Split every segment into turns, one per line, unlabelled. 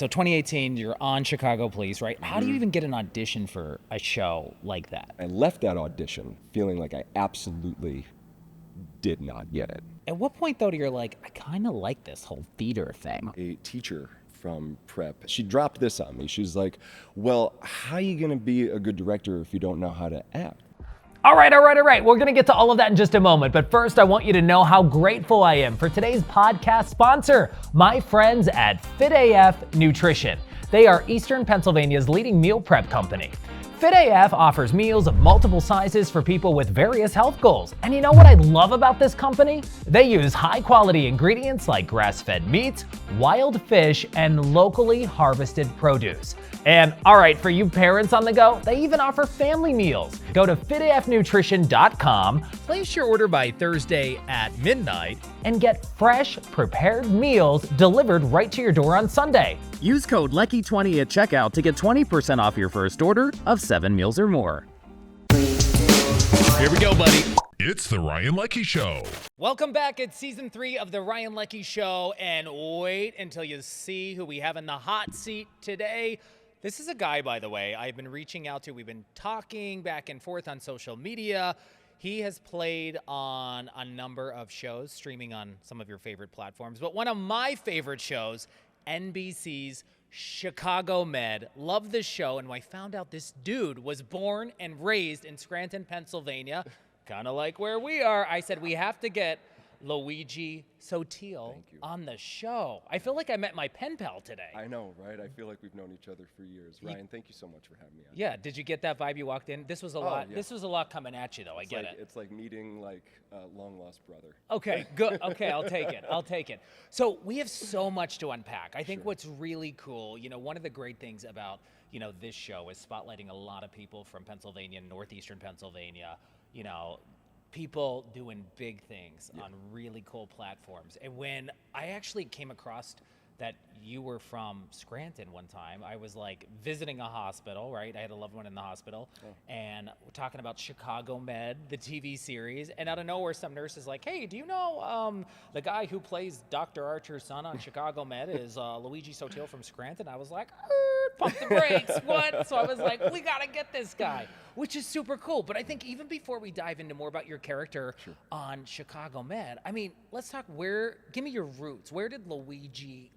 so 2018, you're on Chicago Police, right? How do you even get an audition for a show like that?
I left that audition feeling like I absolutely did not get it.
At what point, though, you're like, I kind of like this whole theater thing?
A teacher from prep, she dropped this on me. She's like, well, how are you going to be a good director if you don't know how to act?
All right. We're going to get to all of that in just a moment. But first, I want you to know how grateful I am for today's podcast sponsor, my friends at FitAF Nutrition. They are Eastern Pennsylvania's leading meal prep company. FitAF offers meals of multiple sizes for people with various health goals. And you know what I love about this company? They use high-quality ingredients like grass-fed meats, wild fish, and locally harvested produce. And all right, for you parents on the go, they even offer family meals. Go to fitafnutrition.com, place your order by Thursday at midnight, and get fresh, prepared meals delivered right to your door on Sunday.
Use code Leckey20 at checkout to get 20% off your first order of 7 meals or more.
Here we go, buddy.
It's the Ryan Leckey Show.
Welcome back. It's season 3 of the Ryan Leckey Show. And wait until you see who we have in the hot seat today. This is a guy, by the way, I've been reaching out to. We've been talking back and forth on social media. He has played on a number of shows, streaming on some of your favorite platforms. But one of my favorite shows, NBC's Chicago Med. Love this show. And when I found out this dude was born and raised in Scranton, Pennsylvania, kind of like where we are, I said, we have to get Luigi Sottile on the show. I feel like I met my pen pal today.
I know, right? I feel like we've known each other for years. Ryan, thank you so much for having me on.
Yeah, did you get that vibe you walked in? This was a lot.
Yeah.
This was a lot coming at you, though. I get it.
It's like meeting like a long-lost brother.
Okay, good. Okay, I'll take it. So we have so much to unpack. I think what's really cool, one of the great things about, this show is spotlighting a lot of people from Pennsylvania, northeastern Pennsylvania, people doing big things on really cool platforms. And when I actually came across that you were from Scranton one time, I was like visiting a hospital, right? I had a loved one in the hospital, and we're talking about Chicago Med, the TV series, and out of nowhere, some nurse is like, hey, do you know the guy who plays Dr. Archer's son on Chicago Med is Luigi Sottile from Scranton? I was like, pump the brakes, what? So I was like, we gotta get this guy, which is super cool. But I think even before we dive into more about your character on Chicago Med, I mean, let's talk give me your roots. Where did Luigi,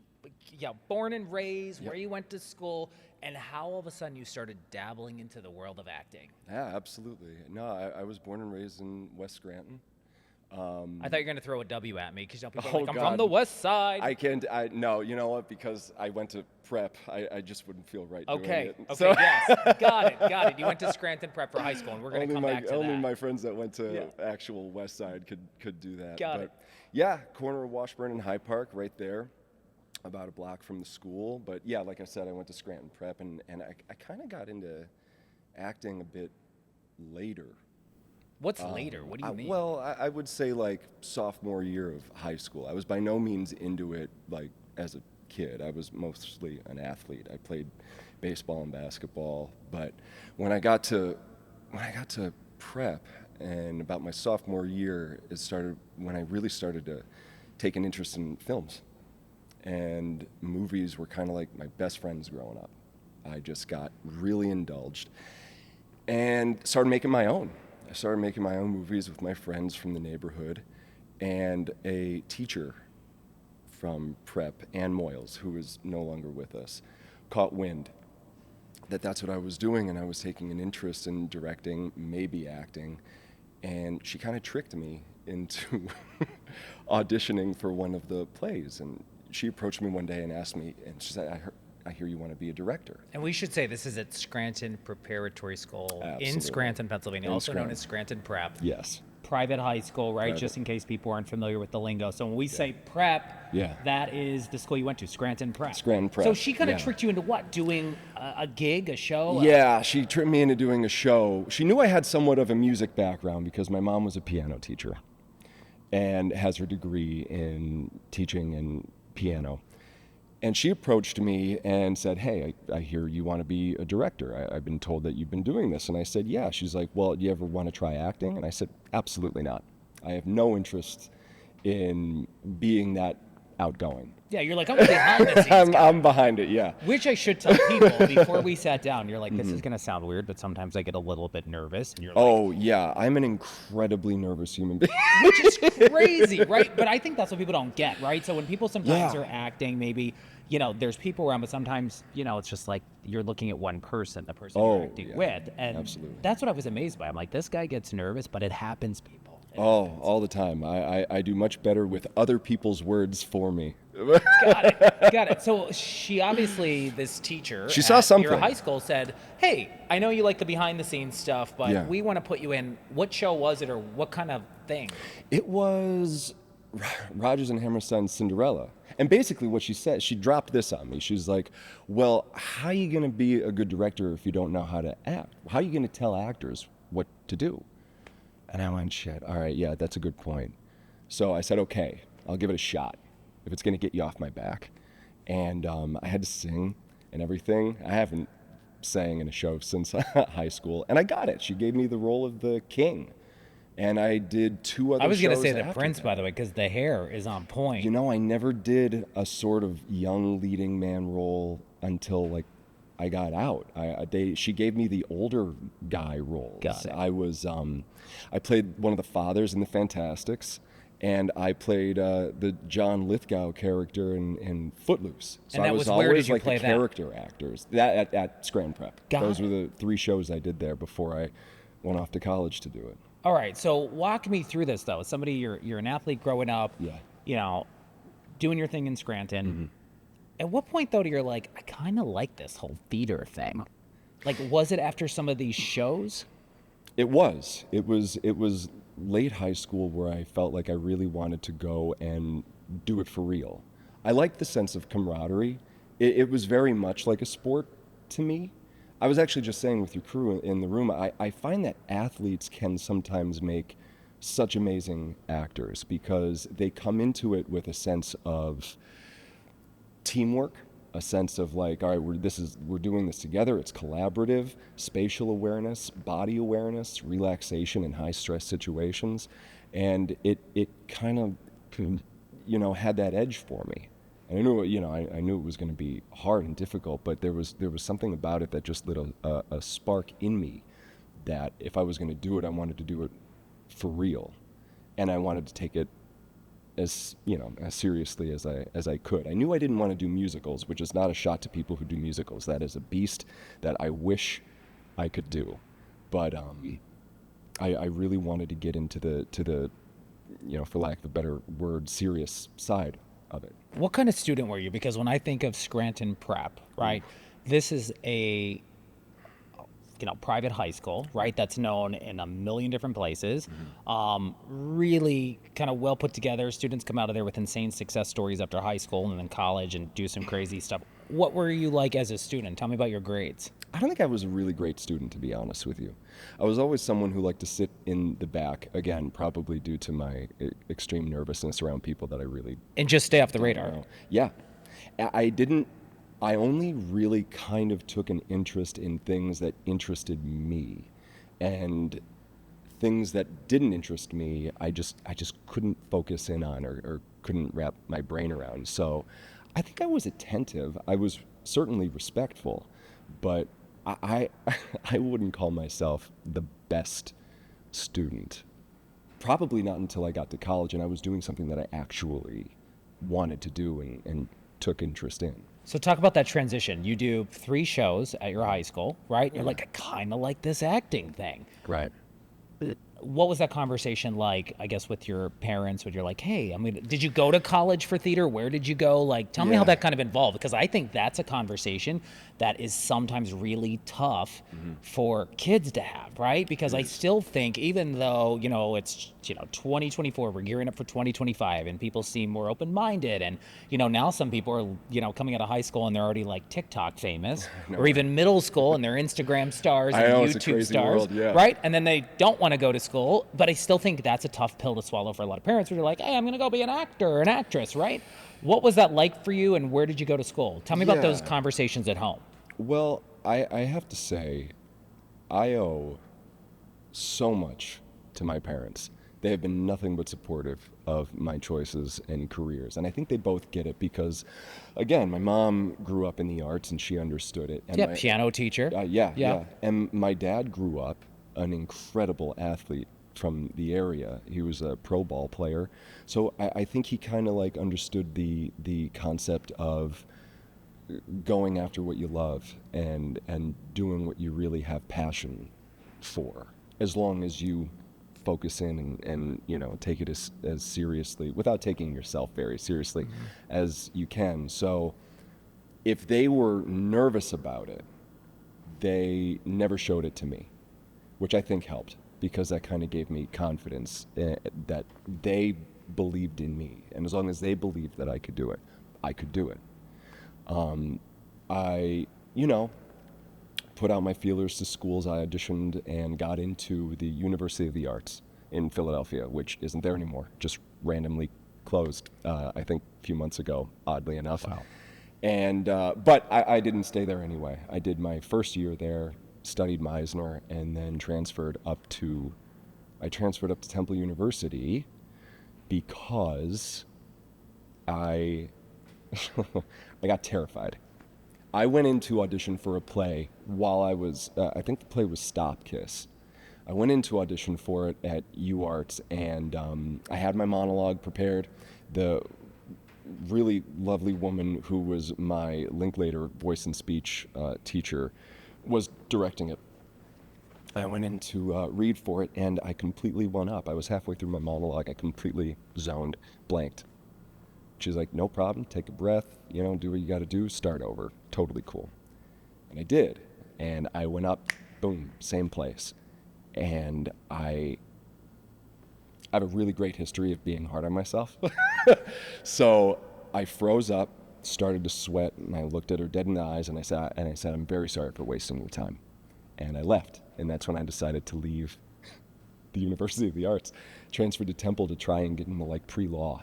born and raised, where you went to school, and how all of a sudden you started dabbling into the world of acting?
Yeah, absolutely. No, I was born and raised in West Scranton.
I thought you were going to throw a W at me because people are like, I'm from the West Side.
No, you know what? Because I went to prep, I just wouldn't feel right doing it.
Okay,
So
yes. Got it. You went to Scranton Preparatory High School, and we're going to come back to that.
Only my friends that went to actual West Side could do that.
Got it.
Yeah, corner of Washburn and High Park, right there, about a block from the school. But yeah, like I said, I went to Scranton Prep, and I kind of got into acting a bit later.
What's later? What do you mean?
Well, I would say like sophomore year of high school. I was by no means into it like as a kid. I was mostly an athlete. I played baseball and basketball, but when I got to prep and about my sophomore year, it started when I really started to take an interest in films. And movies were kind of like my best friends growing up. I just got really indulged and started making my own. I started making my own movies with my friends from the neighborhood, and a teacher from prep, Ann Moyles, who is no longer with us, caught wind that that's what I was doing, and I was taking an interest in directing, maybe acting, and she kind of tricked me into auditioning for one of the plays. And she approached me one day and asked me, and she said, I hear you want to be a director.
And we should say this is at Scranton Preparatory School
Absolutely.
In Scranton, Pennsylvania, also known as Scranton Prep.
Yes.
Private high school, right?
Private.
Just in case people aren't familiar with the lingo. So when we say prep, that is the school you went to, Scranton Prep.
Scranton Prep.
So she kind of tricked you into what? Doing a gig, a show?
Yeah, she tricked me into doing a show. She knew I had somewhat of a music background because my mom was a piano teacher and has her degree in teaching and piano. And she approached me and said, hey, I hear you want to be a director. I've been told that you've been doing this. And I said, yeah. She's like, well, do you ever want to try acting? And I said, absolutely not. I have no interest in being that outgoing.
Yeah, you're like, I'm behind the scenes guy.
I'm behind it, yeah.
Which I should tell people before we sat down. You're like, this is going to sound weird, but sometimes I get a little bit nervous. And you're like,
Oh, yeah. I'm an incredibly nervous human being.
which is crazy, right? But I think that's what people don't get, right? So when people sometimes are acting, maybe, there's people around, but sometimes, it's just like you're looking at one person, the person you're acting with. And
absolutely.
That's what I was amazed by. I'm like, this guy gets nervous, but it happens, people.
All the time. I do much better with other people's words for me.
Got it. So she obviously, this teacher
She saw
at
something.
your high school said, hey, I know you like the behind the scenes stuff, but we want to put you in. What show was it, or what kind of thing?
It was Rodgers and Hammerstein's Cinderella. And basically what she said, she dropped this on me. She's like, well, how are you going to be a good director if you don't know how to act? How are you going to tell actors what to do? And I went, shit, all right, yeah, that's a good point. So I said, okay, I'll give it a shot if it's going to get you off my back. And I had to sing and everything. I haven't sang in a show since high school, and I got it. She gave me the role of the king, and I did 2 other shows.
I was going to say the
after
prince,
that.
by the way, because the hair is on point.
I never did a sort of young leading man role until like I got out. She gave me the older guy roles.
Got it.
I played one of the fathers in the Fantastics, and I played the John Lithgow character in Footloose. So
And that
I was
was where
always
did you
like
play
the
that?
character actors. That at Scranton Prep.
Got
Those
it.
were the 3 shows I did there before I went off to college to do it.
All right, so walk me through this, though. Somebody, you're an athlete growing up, doing your thing in Scranton. At what point, though, you're like, I kind of like this whole theater thing? Like, was it after some of these shows?
It was. It was late high school where I felt like I really wanted to go and do it for real. I liked the sense of camaraderie. It was very much like a sport to me. I was actually just saying with your crew in the room, I find that athletes can sometimes make such amazing actors because they come into it with a sense of teamwork, a sense of like, all right, we're doing this together. It's collaborative, spatial awareness, body awareness, relaxation in high stress situations, and it kind of had that edge for me. And I knew I knew it was going to be hard and difficult, but there was something about it that just lit a spark in me that if I was going to do it, I wanted to do it for real, and I wanted to take it as seriously as I could. I knew I didn't want to do musicals, which is not a shot to people who do musicals. That is a beast that I wish I could do, but I really wanted to get into the for lack of a better word, serious side of it.
What kind of student were you? Because when I think of Scranton Prep, right, this is a private high school, right? That's known in a million different places. Really kind of well put together. Students come out of there with insane success stories after high school and then college and do some crazy stuff. What were you like as a student? Tell me about your grades.
I don't think I was a really great student, to be honest with you. I was always someone who liked to sit in the back, again, probably due to my extreme nervousness around people that I really...
And just stay off the radar.
Yeah. I only really kind of took an interest in things that interested me, and things that didn't interest me, I just couldn't focus in on or couldn't wrap my brain around. So I think I was attentive. I was certainly respectful, but I wouldn't call myself the best student. Probably not until I got to college and I was doing something that I actually wanted to do and took interest in.
So talk about that transition. You do 3 shows at your high school, right? You're like, I kind of like this acting thing.
Right.
What was that conversation like, I guess, with your parents when you're like, hey, did you go to college for theater? Where did you go? Like, tell me how that kind of involved, because I think that's a conversation that is sometimes really tough for kids to have, right? Because I still think, even though, it's, 2024, we're gearing up for 2025 and people seem more open-minded. And, now some people are, coming out of high school and they're already like TikTok famous or even middle school and they're Instagram stars and YouTube stars, right? And then they don't want to go to school, but I still think that's a tough pill to swallow for a lot of parents where you're like, hey, I'm going to go be an actor or an actress, right? What was that like for you, and where did you go to school? Tell me about those conversations at home.
Well, I have to say, I owe so much to my parents. They have been nothing but supportive of my choices and careers. And I think they both get it because, again, my mom grew up in the arts and she understood it. And
Yeah,
my,
piano teacher.
yeah. And my dad grew up an incredible athlete from the area. He was a pro ball player. So I think he kind of like understood the concept of going after what you love and doing what you really have passion for, as long as you focus in and you know, take it as seriously, without taking yourself very seriously, as you can. So if they were nervous about it, they never showed it to me, which I think helped, because that kind of gave me confidence that they believed in me. And as long as they believed that I could do it, I could do it. I, you know, put out my feelers to schools. I auditioned and got into the University of the Arts in Philadelphia, which isn't there anymore, just randomly closed, I think a few months ago, oddly enough.
Wow.
And, but I didn't stay there anyway. I did my first year there, studied Meisner, and then transferred up to Temple University because I got terrified. I went in to audition for a play while I was, I think the play was Stop Kiss. I went in to audition for it at UArts, and I had my monologue prepared. The really lovely woman who was my Linklater voice and speech teacher was directing it. I went in to read for it, and I completely went up. I was halfway through my monologue. I completely zoned, blanked. She's like, no problem, take a breath, you know, do what you got to do, start over. Totally cool. And I did. And I went up, boom, same place. And I have a really great history of being hard on myself. So I froze up, started to sweat, and I looked at her dead in the eyes, and I said, I'm very sorry for wasting your time. And I left. And that's when I decided to leave the University of the Arts, transferred to Temple to try and get into like pre-law.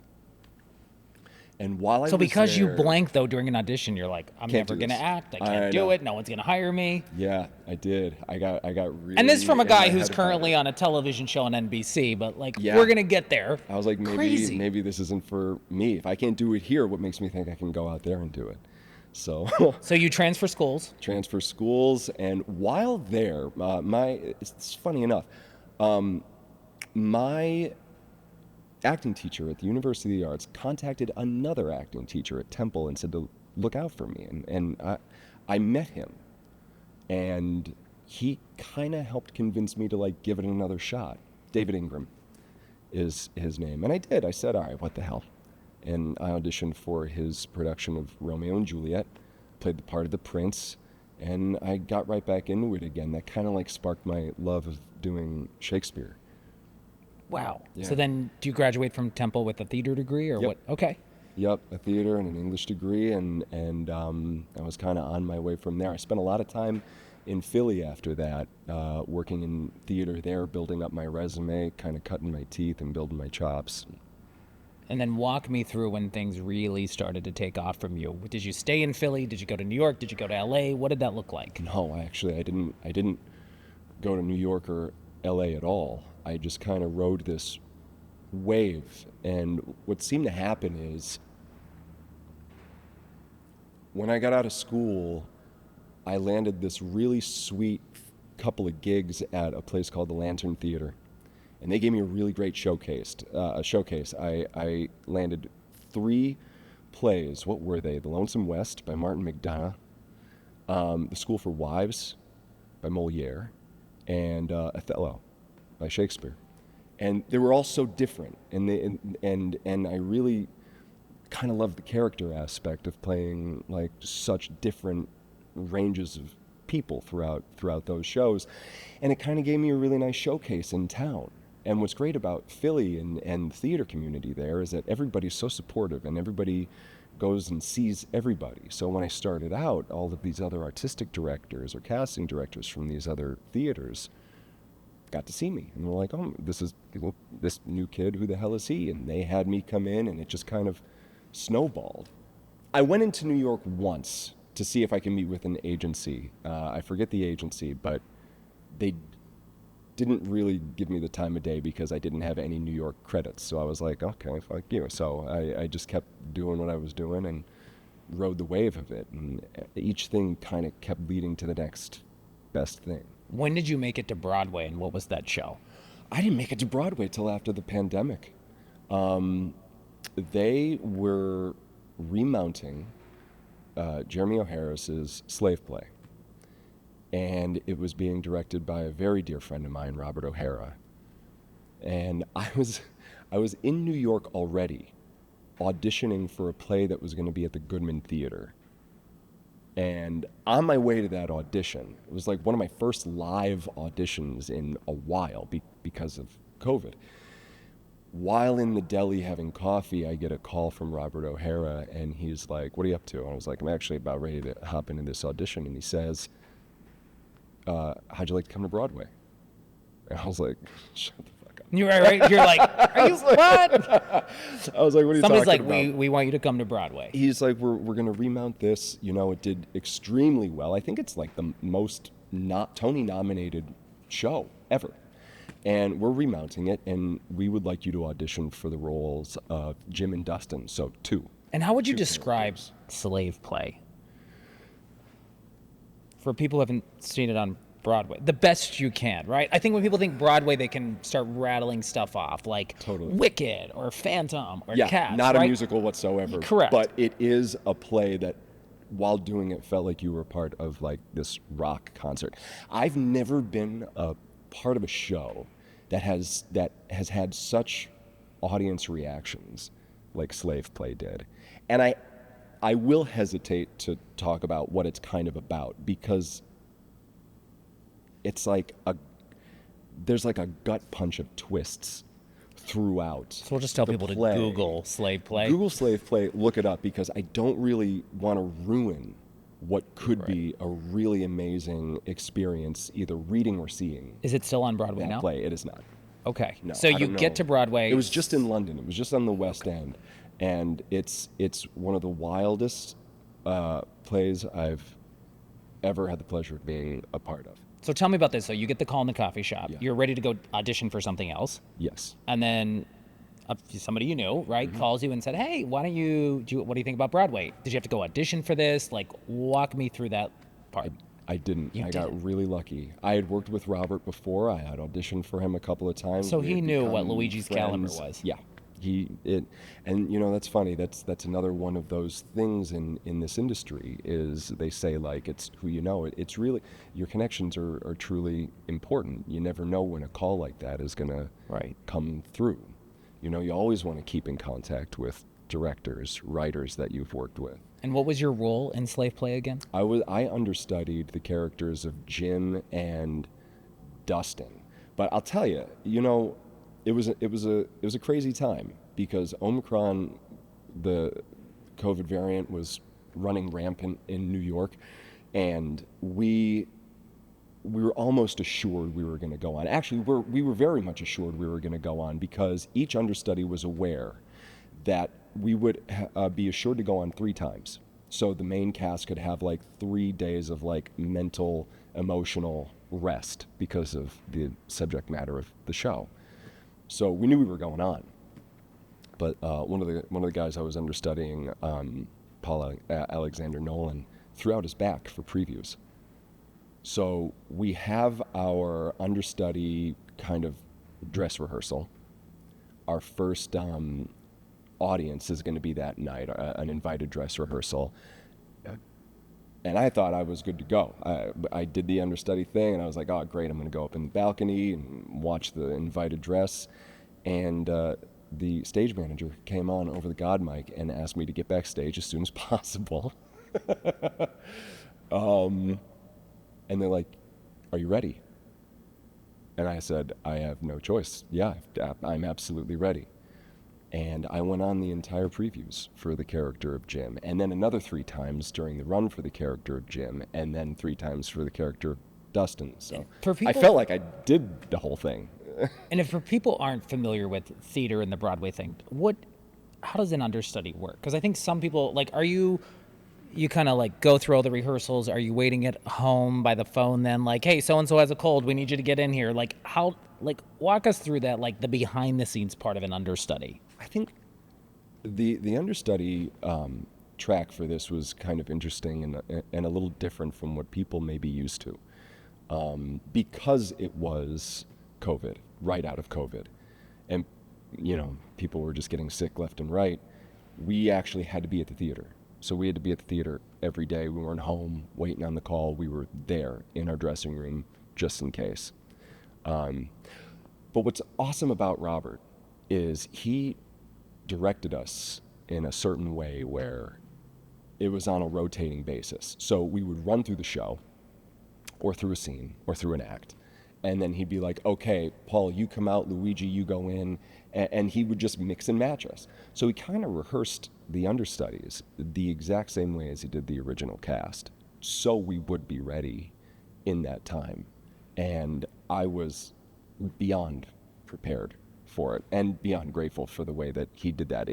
And while I
So
was
because
there,
you blanked though during an audition, you're like, I'm
Can't
never
do
gonna
this.
act. I
I
can't do
know.
it. No one's gonna hire me.
Yeah, I did. I got really.
And this is from a
in
guy
my
who's
head about
currently
it.
on a television show on NBC. But like,
Yeah.
we're gonna get there.
I was like,
Crazy.
maybe this isn't for me. If I can't do it here, what makes me think I can go out there and do it? So
So you transfer schools.
transfer schools, and while there, it's funny enough, my acting teacher at the University of the Arts contacted another acting teacher at Temple and said to look out for me, and I met him, and he kind of helped convince me to like give it another shot. David Ingram is his name, and I did. I said, all right, what the hell? And I auditioned for his production of Romeo and Juliet, played the part of the prince, and I got right back into it again. That kind of like sparked my love of doing Shakespeare.
Wow.
Yeah.
So then, do you graduate from Temple with a theater degree or
Yep.
what? Okay.
Yep, a theater and an English degree, and I was kind of on my way from there. I spent a lot of time in Philly after that, working in theater there, building up my resume, kind of cutting my teeth and building my chops.
And then walk me through when things really started to take off from you. Did you stay in Philly? Did you go to New York? Did you go to LA? What did that look like?
No, actually, I didn't go to New York or LA at all. I just kind of rode this wave, and what seemed to happen is when I got out of school, I landed this really sweet couple of gigs at a place called the Lantern Theater, and they gave me a really great showcase. I landed 3 plays. What were they? The Lonesome West by Martin McDonough, The School for Wives by Moliere, and Othello by Shakespeare. And they were all so different, and I really kind of loved the character aspect of playing like such different ranges of people throughout those shows, and it kind of gave me a really nice showcase in town. And what's great about Philly and the theater community there is that everybody's so supportive, and everybody goes and sees everybody. So when I started out, all of these other artistic directors or casting directors from these other theaters got to see me, and were like, oh, this new kid, who the hell is he? And they had me come in, and it just kind of snowballed. I went into New York once to see if I can meet with an agency. I forget the agency, but they didn't really give me the time of day because I didn't have any New York credits. So I was like, okay, fuck you. So I just kept doing what I was doing and rode the wave of it. And each thing kind of kept leading to the next best thing.
When did you make it to Broadway, and what was that show?
I didn't make it to Broadway till after the pandemic. They were remounting Jeremy O. Harris's Slave Play. And it was being directed by a very dear friend of mine, Robert O'Hara. And I was in New York already, auditioning for a play that was going to be at the Goodman Theater. And on my way to that audition, it was like one of my first live auditions in a while because of COVID. While in the deli having coffee, I get a call from Robert O'Hara, and he's like, "What are you up to?" And I was like, "I'm actually about ready to hop into this audition." And he says, "How'd you like to come to Broadway?" And I was like, "Shut the fuck up."
You're right. You're like, "Are you what?"
I was like, "What are you
Somebody's
talking
like,
about?"
we want you to come to Broadway.
He's like, we're going to remount this. You know, it did extremely well. I think it's like the most Tony-nominated show ever. And we're remounting it, and we would like you to audition for the roles of Jim and Dustin, so 2.
And how would you describe Slave Play? For people who haven't seen it on Broadway, the best you can, right? I think when people think Broadway, they can start rattling stuff off, like
Totally.
Wicked or Phantom or
Yeah,
Cats,
not
right?
a musical whatsoever.
Correct.
But it is a play that, while doing it, felt like you were part of like this rock concert. I've never been a part of a show that has had such audience reactions like Slave Play did. And I will hesitate to talk about what it's kind of about, because it's like there's like a gut punch of twists throughout.
So we'll just tell people
play.
to Google Slave Play.
Google Slave Play, look it up, because I don't really want to ruin what could be a really amazing experience, either reading or seeing.
Is it still on Broadway
that
now?
play. It is not.
Okay.
No,
So
I
you
don't
get
know.
to Broadway.
It was just in London. It was just on the West End, and it's one of the wildest plays I've ever had the pleasure of being a part of.
So tell me about this. So you get the call in the coffee shop.
Yeah.
You're ready to go audition for something else.
Yes.
And then somebody you knew, right,
Mm-hmm.
calls you and said, "Hey, why don't what do you think about Broadway? Did you have to go audition for this? Like, walk me through that part."
I didn't.
You
I
didn't.
got really lucky. I had worked with Robert before. I had auditioned for him a couple of times.
So
We
he
had
knew what
become
Luigi's caliber
friends.
was.
Yeah. And you know, that's funny. That's another one of those things in this industry, is they say, like, it's who you know. It's really, your connections are truly important. You never know when a call like that is gonna come through. You know, you always want to keep in contact with directors, writers that you've worked with.
And what was your role in Slave Play again?
I understudied the characters of Jim and Dustin. But I'll tell you, you know, it was a crazy time, because Omicron, the COVID variant, was running rampant in New York, and we were almost assured we were going to go on. Actually, we were very much assured we were going to go on, because each understudy was aware that we would be assured to go on 3 times. So the main cast could have like 3 days of like mental, emotional rest because of the subject matter of the show. So we knew we were going on. But one of the guys I was understudying, Paul Alexander Nolan, threw out his back for previews. So we have our understudy kind of dress rehearsal. Our first audience is going to be that night, an invited dress rehearsal. And I thought I was good to go. I did the understudy thing, and I was like, oh, great, I'm going to go up in the balcony and watch the invited dress. And the stage manager came on over the God mic and asked me to get backstage as soon as possible. And they're like, are you ready? And I said, I have no choice. Yeah, I'm absolutely ready. And I went on the entire previews for the character of Jim, and then another 3 times during the run for the character of Jim, and then 3 times for the character of Dustin. So I felt like I did the whole thing.
And if for people aren't familiar with theater and the Broadway thing, how does an understudy work? Because I think some people, like, you kind of like go through all the rehearsals? Are you waiting at home by the phone then, like, hey, so and so has a cold, we need you to get in here? Like, how, like, walk us through that, like the behind the scenes part of an understudy.
I think the understudy track for this was kind of interesting and a little different from what people may be used to, because it was COVID, right out of COVID, and people were just getting sick left and right. We actually had to be at the theater. So we had to be at the theater every day. We weren't home waiting on the call. We were there in our dressing room just in case. But what's awesome about Robert is he directed us in a certain way where it was on a rotating basis. So we would run through the show or through a scene or through an act. And then he'd be like, okay, Paul, you come out, Luigi, you go in, and he would just mix and match us. So he kind of rehearsed the understudies the exact same way as he did the original cast, so we would be ready in that time. And I was beyond prepared for it and beyond grateful for the way that he did that,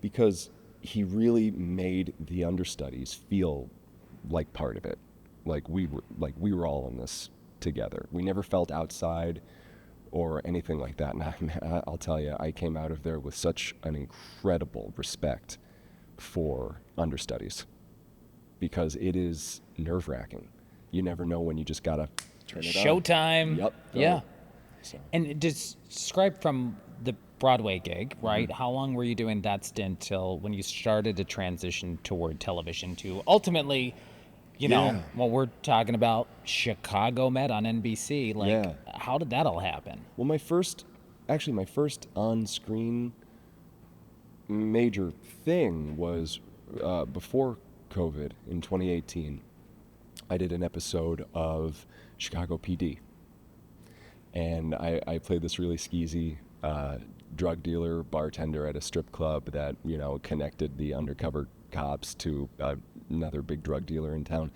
because he really made the understudies feel like part of it, like we were all in this together. We never felt outside or anything like that. And I'll tell you, I came out of there with such an incredible respect for understudies, because it is nerve-wracking. You never know when you just gotta turn it on.
Showtime.
Yep.
Yeah.
So.
And describe from the Broadway gig, right? How long were you doing that stint till when you started to transition toward television to ultimately, well, we're talking about Chicago Med on NBC. Like, how did that all happen?
Well, my first on-screen major thing was before COVID in 2018. I did an episode of Chicago PD. And I played this really skeezy drug dealer bartender at a strip club that, connected the undercover cops to another big drug dealer in town.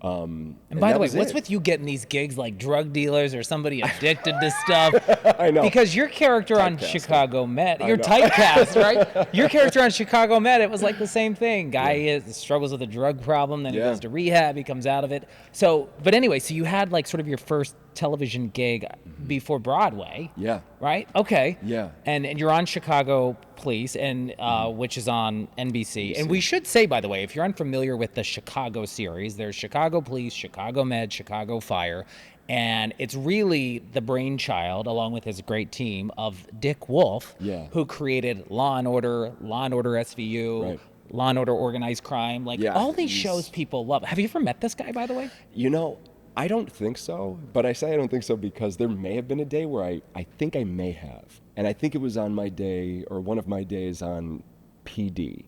And by the way, what's with you getting these gigs like drug dealers or somebody addicted to stuff?
I know.
Because your character on Chicago Med, you're typecast, right? Your character on Chicago Med, it was like the same thing. Guy struggles with a drug problem, then he goes to rehab, he comes out of it. So, but anyway, so you had like sort of your first television gig before Broadway.
Yeah.
Right? Okay.
Yeah.
And you're on Chicago Police, and which is on NBC. And we should say, by the way, if you're unfamiliar with the Chicago series, there's Chicago Police, Chicago Med, Chicago Fire, and it's really the brainchild, along with his great team, of Dick Wolf, who created Law and Order SVU, Law and Order Organized Crime, all these shows people love. Have you ever met this guy, by the way?
I don't think so, but I say I don't think so because there may have been a day where I think I may have. And I think it was on my day, or one of my days on PD.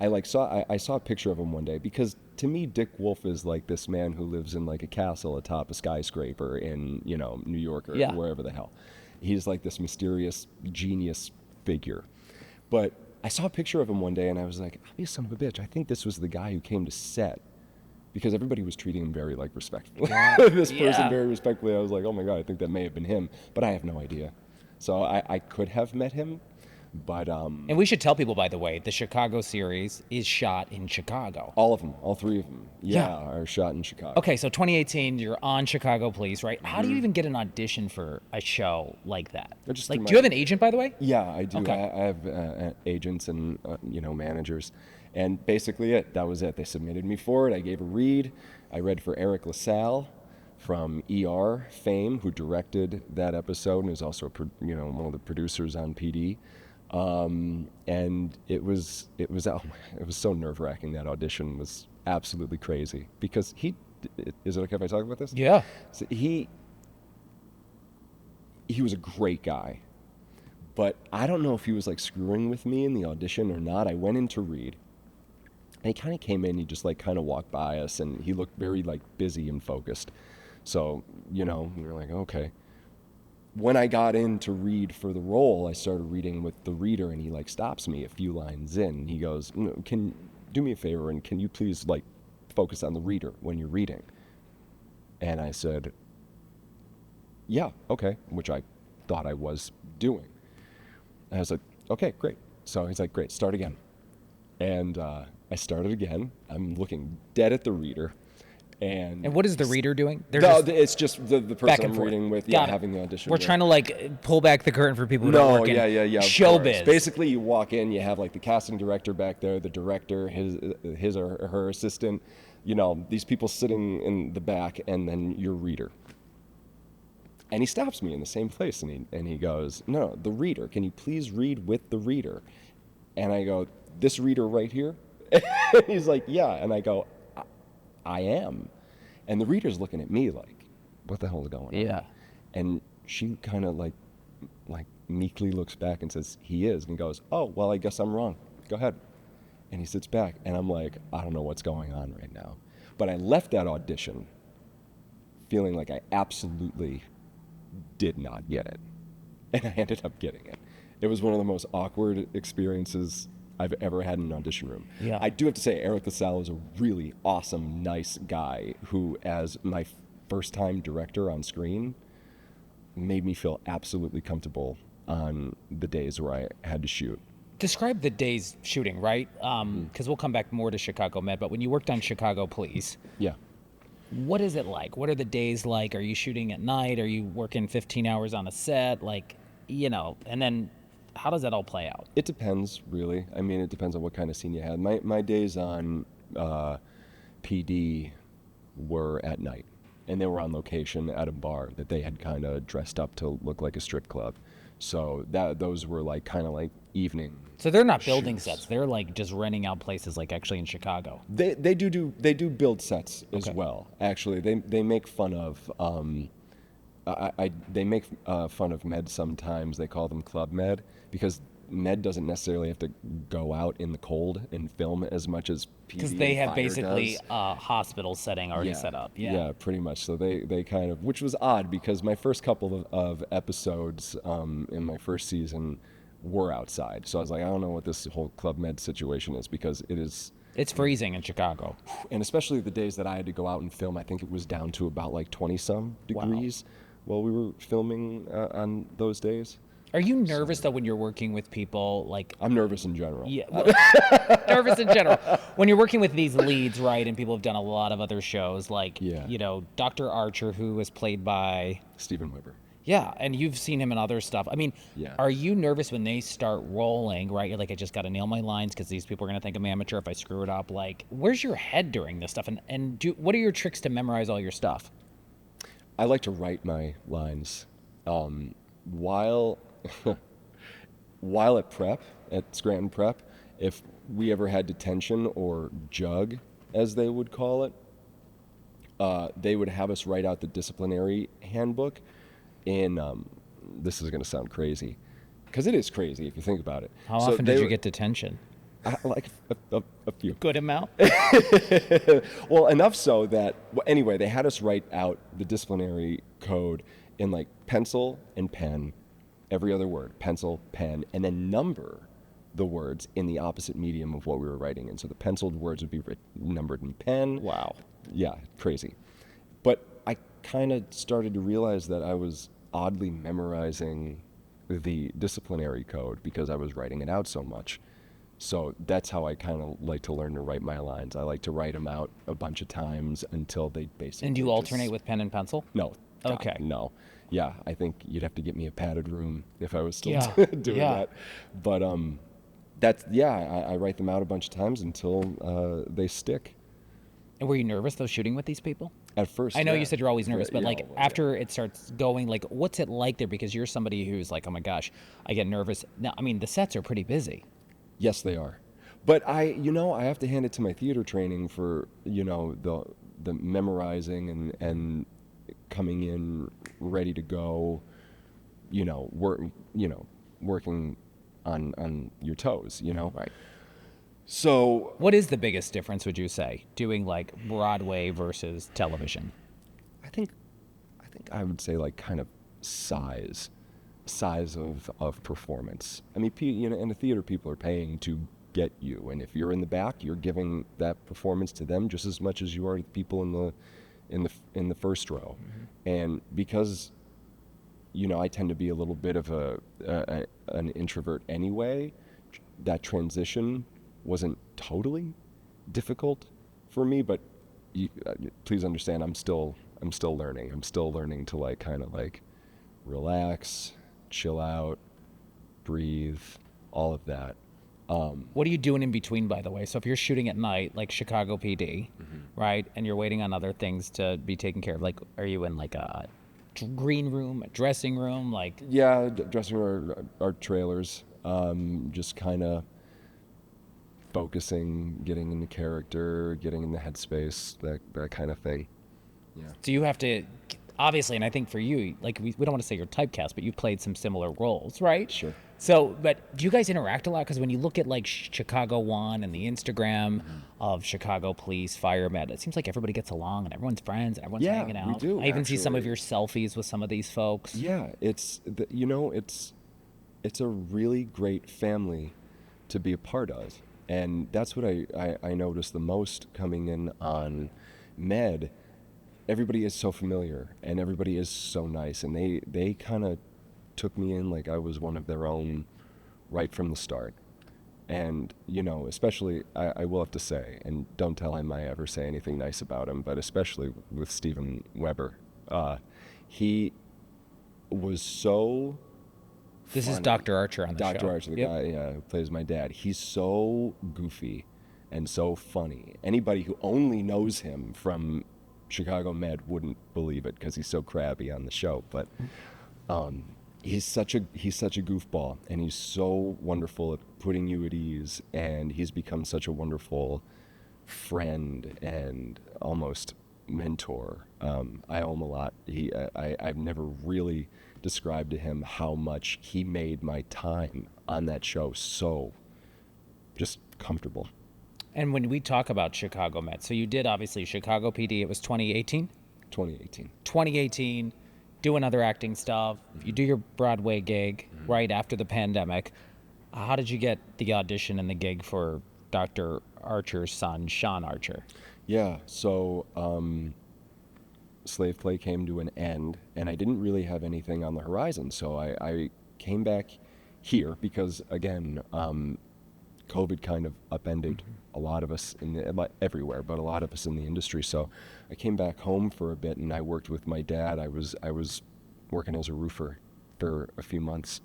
I saw a picture of him one day, because to me, Dick Wolf is like this man who lives in like a castle atop a skyscraper in, New York or wherever the hell. He's like this mysterious genius figure. But I saw a picture of him one day and I was like, I'll be a son of a bitch. I think this was the guy who came to set. Because everybody was treating him very respectfully. This person very respectfully. I was like, oh my God, I think that may have been him, but I have no idea. So I could have met him, but
and we should tell people, by the way, the Chicago series is shot in Chicago.
All of them, all three of them, are shot in Chicago.
Okay, so 2018, you're on Chicago Police, right? How do you even get an audition for a show like that? Do you have an agent, by the way?
Yeah, I do. Okay. I have agents and managers. And basically that was it. They submitted me for it. I gave a read. I read for Eric LaSalle from ER fame, who directed that episode and is also one of the producers on PD. And it was so nerve-wracking. That audition was absolutely crazy, because is it okay if I talk about this?
Yeah.
So he was a great guy, but I don't know if he was like screwing with me in the audition or not. I went in to read. And he kind of came in, he just kind of walked by us, and he looked very busy and focused. So, we were like, okay. When I got in to read for the role, I started reading with the reader, and he stops me a few lines in. He goes, can do me a favor, and can you please focus on the reader when you're reading? And I said, yeah, okay, which I thought I was doing. And I was like, okay, great. So he's like, great, start again. And I started again. I'm looking dead at the reader. And
what is the reader doing?
It's just the
back
person
and
I'm
forth.
reading with,
Got it.
having the audition.
We're
with.
trying to like pull back the curtain for people who don't work in
of
showbiz.
course. Basically, you walk in, you have like the casting director back there, the director, his or her assistant, these people sitting in the back, and then your reader. And he stops me in the same place, and he goes, "No, the reader. Can you please read with the reader?" And I go, "This reader right here?" And he's like, "Yeah." And I go, I am. And the reader's looking at me like, what the hell is going on?
Yeah.
And she kind of like meekly looks back and says, he is. And he goes, oh, well, I guess I'm wrong. Go ahead. And he sits back. And I'm like, I don't know what's going on right now. But I left that audition feeling like I absolutely did not get it. And I ended up getting it. It was one of the most awkward experiences I've ever had in an audition room.
Yeah.
I do have to say, Eric LaSalle is a really awesome, nice guy who, as my first time director on screen, made me feel absolutely comfortable on the days where I had to shoot.
Describe the days shooting, right? Because we'll come back more to Chicago Med, but when you worked on Chicago Police,
Yeah.
what is it like? What are the days like? Are you shooting at night? Are you working 15 hours on a set? And then how does that all play out?
It depends, really. I mean, it depends on what kind of scene you had. My days on PD were at night, and they were on location at a bar that they had kind of dressed up to look like a strip club. So those were kind of evening.
So they're not building
shoots.
sets. They're just renting out places actually in Chicago.
They do build sets as
Okay.
well. Actually, they make fun of they make fun of Med sometimes. They call them Club Med because Med doesn't necessarily have to go out in the cold and film as much as PD
Because they
and
have
Fire
basically
does.
a hospital setting already set up.
Yeah, pretty much. So they kind of, which was odd because my first couple of episodes in my first season were outside. So I was like, I don't know what this whole Club Med situation is because it is.
It's freezing in Chicago.
And especially the days that I had to go out and film, I think it was down to about 20-some degrees while we were filming on those days.
Are you nervous though when you're working with people
I'm nervous in general.
Yeah, nervous in general. When you're working with these leads, right, and people have done a lot of other shows Dr. Archer, who was played by
Steven Weber.
Yeah, and you've seen him in other stuff. I mean,
Yeah.
Are you nervous when they start rolling, right? You're like, I just got to nail my lines because these people are going to think I'm amateur if I screw it up. Where's your head during this stuff? And what are your tricks to memorize all your stuff?
I like to write my lines. While at prep, at Scranton Prep, if we ever had detention or jug, as they would call it, they would have us write out the disciplinary handbook in, this is going to sound crazy, because it is crazy if you think about it.
How often did you get detention?
Like a few.
Good amount?
Well, enough so that, anyway, they had us write out the disciplinary code in pencil and pen, every other word, pencil, pen, and then number the words in the opposite medium of what we were writing in. So the penciled words would be numbered in pen.
Wow.
Yeah, crazy. But I kind of started to realize that I was oddly memorizing the disciplinary code because I was writing it out so much. So that's how I kind of like to learn to write my lines. I like to write them out a bunch of times until they basically.
And do you alternate with pen and pencil?
No. God,
Okay.
No. Yeah, I think you'd have to get me a padded room if I was still doing
Yeah.
that. But I write them out a bunch of times until they stick.
And were you nervous though shooting with these people?
At first,
I know
yeah.
you said you're always nervous, but after
yeah.
it starts going, what's it like there? Because you're somebody who's like, oh my gosh, I get nervous. Now, I mean, the sets are pretty busy.
Yes, they are. But I have to hand it to my theater training for, the memorizing and coming in ready to go, working on your toes,
Right.
So
What is the biggest difference, would you say, doing Broadway versus television?
I think I would say kind of size of performance. I mean, in the theater, people are paying to get you, and if you're in the back, you're giving that performance to them just as much as you are to the people in the first row. Mm-hmm. And because I tend to be a little bit of an introvert anyway, that transition wasn't totally difficult for me, but please understand, I'm still learning. I'm still learning to like kind of like relax, chill out, breathe, all of that.
What are you doing in between, by the way? So if you're shooting at night, like Chicago PD, right, and you're waiting on other things to be taken care of, like, are you in like a green room, a dressing room, like?
Yeah, dressing room, our trailers, just kind of focusing, getting into character, getting in the headspace, that kind of thing. Yeah.
So you have to, obviously, and I think for you, like, we don't want to say you're typecast, but you played some similar roles, right?
Sure.
So, but do you guys interact a lot? Because when you look at like Chicago One and the Instagram of Chicago Police, Fire Med, it seems like everybody gets along and everyone's friends and everyone's hanging out.
We do,
I even see some of
actually.
your selfies with some of these folks.
Yeah, it's a really great family to be a part of, and that's what I noticed the most coming in on Med. Everybody is so familiar and everybody is so nice, and they kind of took me in like I was one of their own right from the start. And especially I will have to say, and don't tell him I ever say anything nice about him, but especially with Steven Weber, he was so
This is
funny.
Dr. Archer on the show.
Dr. Archer, the guy who plays my dad. He's so goofy and so funny. Anybody who only knows him from Chicago Med wouldn't believe it because he's so crabby on the show. But he's such a goofball, and he's so wonderful at putting you at ease, and he's become such a wonderful friend and almost mentor. I owe him a lot. I've never really described to him how much he made my time on that show so just comfortable.
And when we talk about Chicago Med, so you did obviously Chicago PD, it was 2018?
2018.
2018, doing other acting stuff. You do your Broadway gig right after the pandemic. How did you get the audition and the gig for Dr. Archer's son, Sean Archer?
Yeah, so Slave Play came to an end, and I didn't really have anything on the horizon, so I came back here because, again, COVID kind of upended a lot of us everywhere, but a lot of us in the industry. So I came back home for a bit, and I worked with my dad. I was working as a roofer for a few months,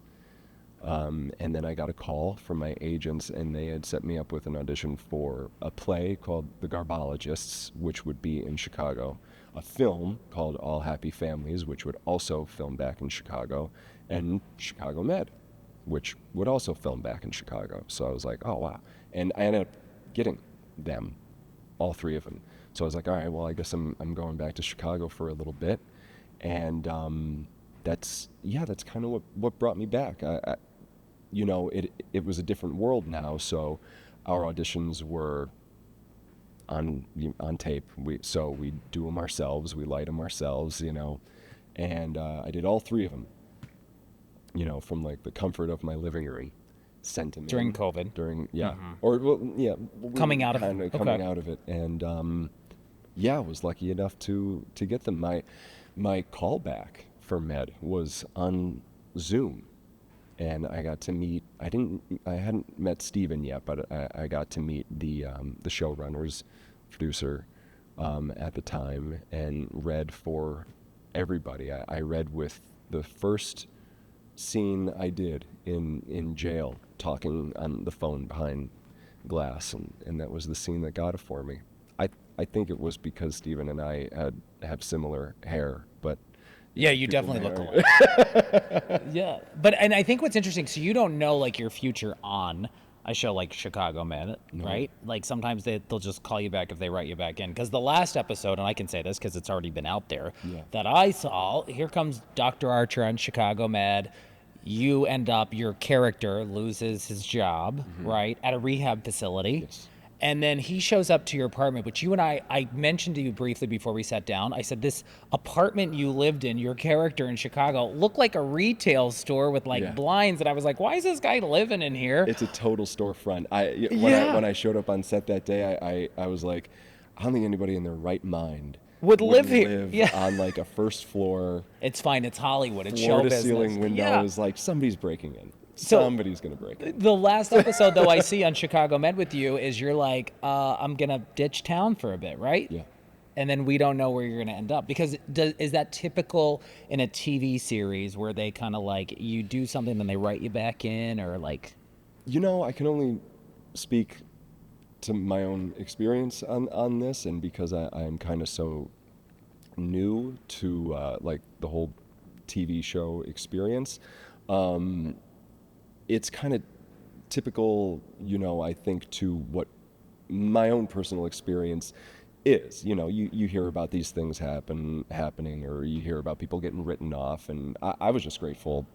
and then I got a call from my agents, and they had set me up with an audition for a play called The Garbologists, which would be in Chicago, a film called All Happy Families, which would also film back in Chicago, and Chicago Med, which would also film back in Chicago. So I was like, oh, wow. And I ended up getting them, all three of them. So I was like, all right, well, I guess I'm going back to Chicago for a little bit. And that's kind of what brought me back. It was a different world now, so our auditions were on tape. We do them ourselves, we light them ourselves, and I did all three of them. From like the comfort of my living room, sent him
During
in,
COVID.
Coming out of
it.
coming out of it, and I was lucky enough to get them. My callback for Med was on Zoom, and I got to meet. I hadn't met Steven yet, but I got to meet the showrunners, producer, at the time, and read for everybody. I read with the first scene I did in jail, talking on the phone behind glass, and that was the scene that got it for me. I think it was because Steven and I have similar hair, but
yeah, you definitely look alike. Yeah, and I think what's interesting, so you don't know like your future on a show like Chicago Med, right? Like sometimes they'll just call you back if they write you back in. Because the last episode, and I can say this because it's already been out there, that I saw, here comes Dr. Archer on Chicago Med. You end up, your character loses his job, right, at a rehab facility.
Yes.
And then he shows up to your apartment, which you and I mentioned to you briefly before we sat down. I said, this apartment you lived in, your character in Chicago, looked like a retail store with like blinds. And I was like, why is this guy living in here?
It's a total storefront. When I showed up on set that day, I was like, I don't think anybody in their right mind
would live here.
On like a first floor.
It's fine. It's Hollywood. It's show
floor to
business.
ceiling windows. Like somebody's breaking in. Somebody's going to break it.
The last episode, though, I see on Chicago Med with you is you're like, I'm going to ditch town for a bit, right?
Yeah.
And then we don't know where you're going to end up. Because is that typical in a TV series where they kind of like, you do something, then they write you back in, or like?
I can only speak to my own experience on this, and because I'm kind of so new to like the whole TV show experience, it's kind of typical, I think, to what my own personal experience is. You hear about these things happening, or you hear about people getting written off, and I was just grateful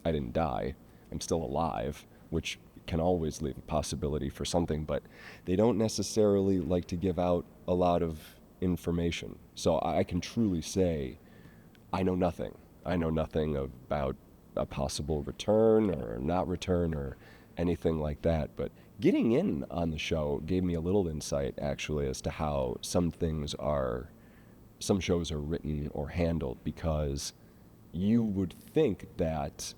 I didn't die. I'm still alive, which can always leave a possibility for something, but they don't necessarily like to give out a lot of information. So I can truly say I know nothing. I know nothing about a possible return or not return or anything like that. But getting in on the show gave me a little insight, actually, as to how some shows are written or handled, because you would think that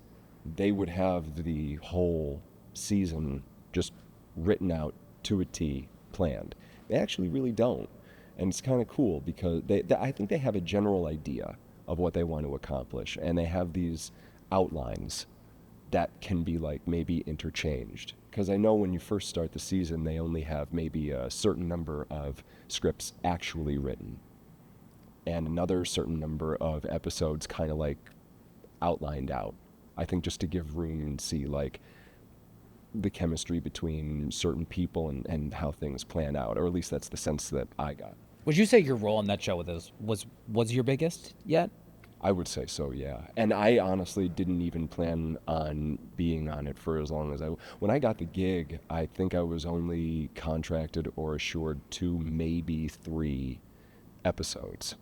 they would have the whole season just written out to a T, planned. They actually really don't. And it's kind of cool because I think they have a general idea of what they want to accomplish, and they have these outlines that can be like maybe interchanged. Because I know when you first start the season, they only have maybe a certain number of scripts actually written, and another certain number of episodes kind of like outlined out. I think just to give room and see like the chemistry between certain people and how things plan out, or at least that's the sense that I got.
Would you say your role in that show was your biggest yet?
I would say so, yeah. And I honestly didn't even plan on being on it for as long as when I got the gig, I think I was only contracted or assured 2, maybe 3 episodes.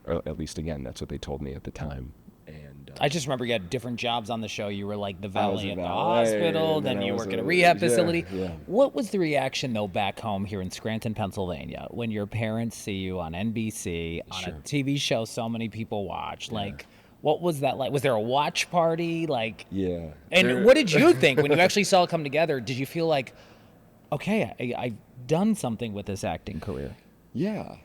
Or at least, again, that's what they told me at the time. And
I just remember you had different jobs on the show. You were like the
I was
valet
a
at the
valet,
hospital,
and
then
then I
you
was
work at a
a-
rehab
yeah,
facility.
yeah.
What was the reaction, though, back home here in Scranton, Pennsylvania, when your parents see you on NBC, on a
Sure.
TV show so many people watch? Like, what was that like? Was there a watch party? Like,
yeah.
and what did you think when you actually saw it come together? Did you feel like, okay, I've done something with this acting career?
Yeah.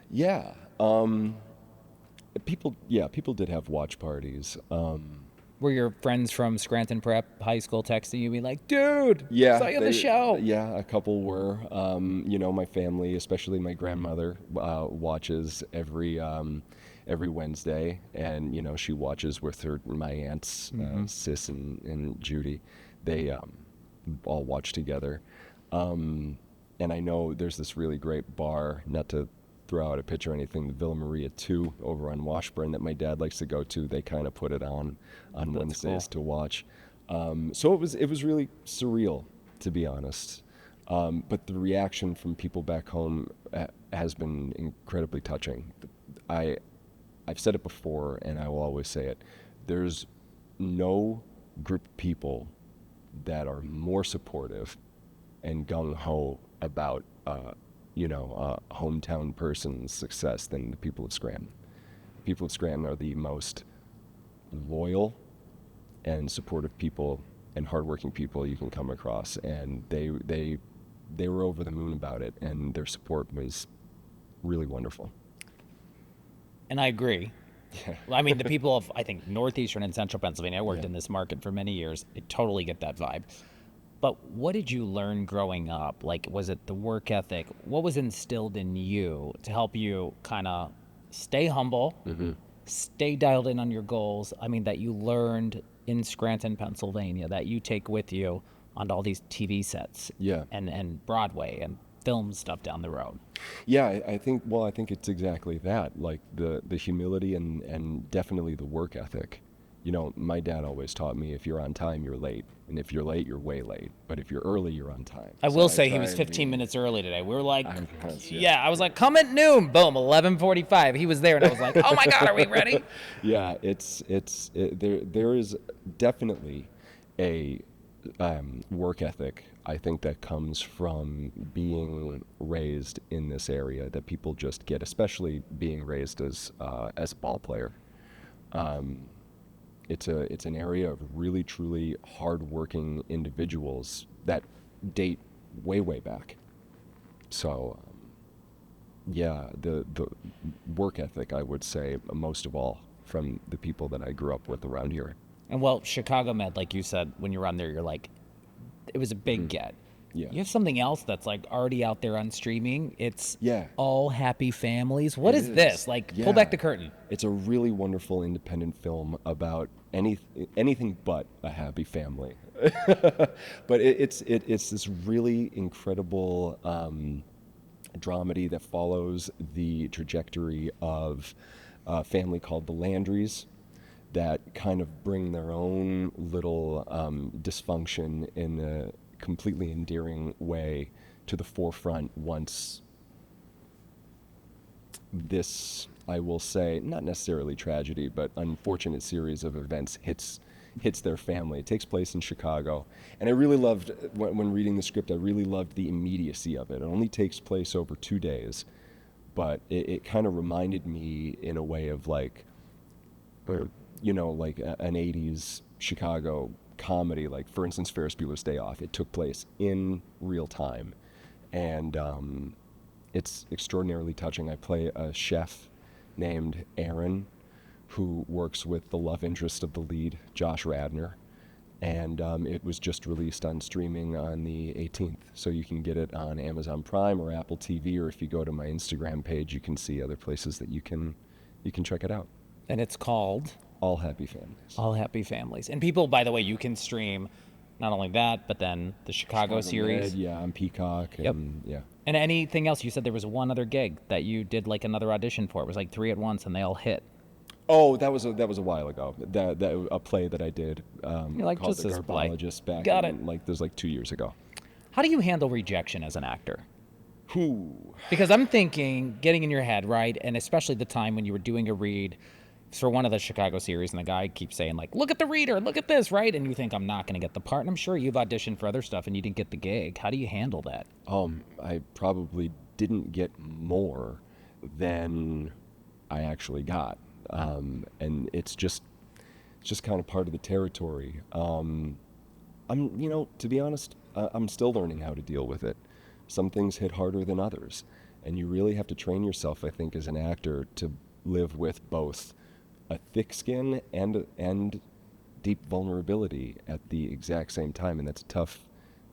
People did have watch parties.
Were your friends from Scranton Prep High School texting you, be like, dude,
Yeah,
saw you on the show?
Yeah, a couple were. My family, especially my grandmother, watches every Wednesday, and she watches with my aunts, Sis and Judy. They all watch together, and I know there's this really great bar, not to throw out a picture or anything, the Villa Maria 2 over on Washburn, that my dad likes to go to. They kind of put it on Wednesdays to watch. So it was really surreal, to be honest. But the reaction from people back home has been incredibly touching. I've said it before, and I will always say it. There's no group of people that are more supportive and gung-ho about a hometown person's success than the people of Scranton. People of Scranton are the most loyal and supportive people and hardworking people you can come across, and they were over the moon about it, and their support was really wonderful.
And I agree.
Yeah.
I mean, the people of, I think, northeastern and central Pennsylvania, I worked
Yeah.
in this market for many years. I totally get that vibe. But what did you learn growing up? Like, was it the work ethic? What was instilled in you to help you kind of stay humble, stay dialed in on your goals? I mean, that you learned in Scranton, Pennsylvania, that you take with you on all these TV sets and Broadway and film stuff down the road.
Yeah, I think it's exactly that. Like the humility and definitely the work ethic. My dad always taught me, if you're on time, you're late. And if you're late, you're way late. But if you're early, you're on time.
I
So
will say he
try
was
and
15
be-
minutes early today. We were like,
I was,
I was like, come at noon. Boom, 11:45. He was there, and I was like, oh my God, are we ready?
Yeah, there is definitely a work ethic, I think, that comes from being raised in this area that people just get, especially being raised as a ball player. it's an area of really truly hardworking individuals that date way back. So yeah, the work ethic, I would say, most of all, from the people that I grew up with around here.
And well, Chicago Med, like you said, when you're on there, you're like, it was a big get.
Yeah.
You have something else that's like already out there on streaming. It's
Yeah.
All Happy Families. What is
is.
this? Like,
Yeah.
pull back the curtain.
It's a really wonderful independent film about anything but a happy family. But it's this really incredible dramedy that follows the trajectory of a family called the Landrys that kind of bring their own little dysfunction in a completely endearing way to the forefront once this, I will say, not necessarily tragedy, but unfortunate series of events hits their family. It takes place in Chicago. And I really loved, when reading the script, I really loved the immediacy of it. It only takes place over 2 days, but it kind of reminded me in a way of like, you know, like an 80s Chicago comedy, like for instance, Ferris Bueller's Day Off. It took place in real time. And it's extraordinarily touching. I play a chef named Aaron, who works with the love interest of the lead, Josh Radnor. And it was just released on streaming on the 18th. So you can get it on Amazon Prime or Apple TV, or if you go to my Instagram page, you can see other places that you can check it out.
And it's called
All Happy Families.
All Happy Families. And people, by the way, you can stream not only that, but then the Chicago series.
Med, yeah, on Peacock.
Yep.
And, yeah.
And anything else? You said there was one other gig that you did like another audition for. It was like 3 at once, and they all hit.
Oh, that was a while ago. That a play that I did
like,
called
just
The
this play.
Garbologist back
Got
in, like, there's like 2 years ago.
How do you handle rejection as an actor?
Who?
Because I'm thinking, getting in your head, right? And especially the time when you were doing a read for one of the Chicago series, and the guy keeps saying, like, look at the reader, look at this, right? And you think, I'm not going to get the part. And I'm sure you've auditioned for other stuff and you didn't get the gig. How do you handle that?
I probably didn't get more than I actually got. And it's just kind of part of the territory. I'm, you know, to be honest, I'm still learning how to deal with it. Some things hit harder than others. And you really have to train yourself, I think, as an actor to live with both a thick skin and deep vulnerability at the exact same time. And it's a tough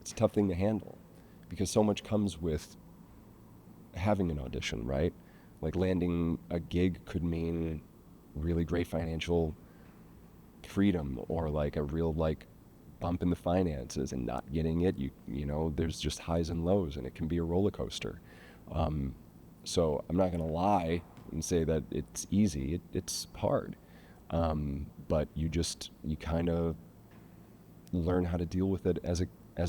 thing to handle, because so much comes with having an audition, right? Like landing a gig could mean really great financial freedom, or like a real like bump in the finances, and not getting it, you know, there's just highs and lows, and it can be a roller coaster. So I'm not gonna lie and say that it's easy. It's hard, but you kind of learn how to deal with it as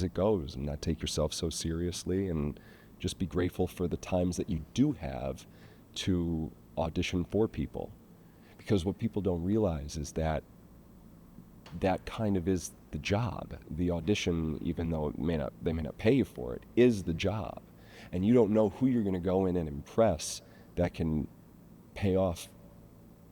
it goes, and not take yourself so seriously, and just be grateful for the times that you do have to audition for people. Because what people don't realize is that kind of is the job. The audition, even though they may not pay you for it, is the job. And you don't know who you're going to go in and impress that can pay off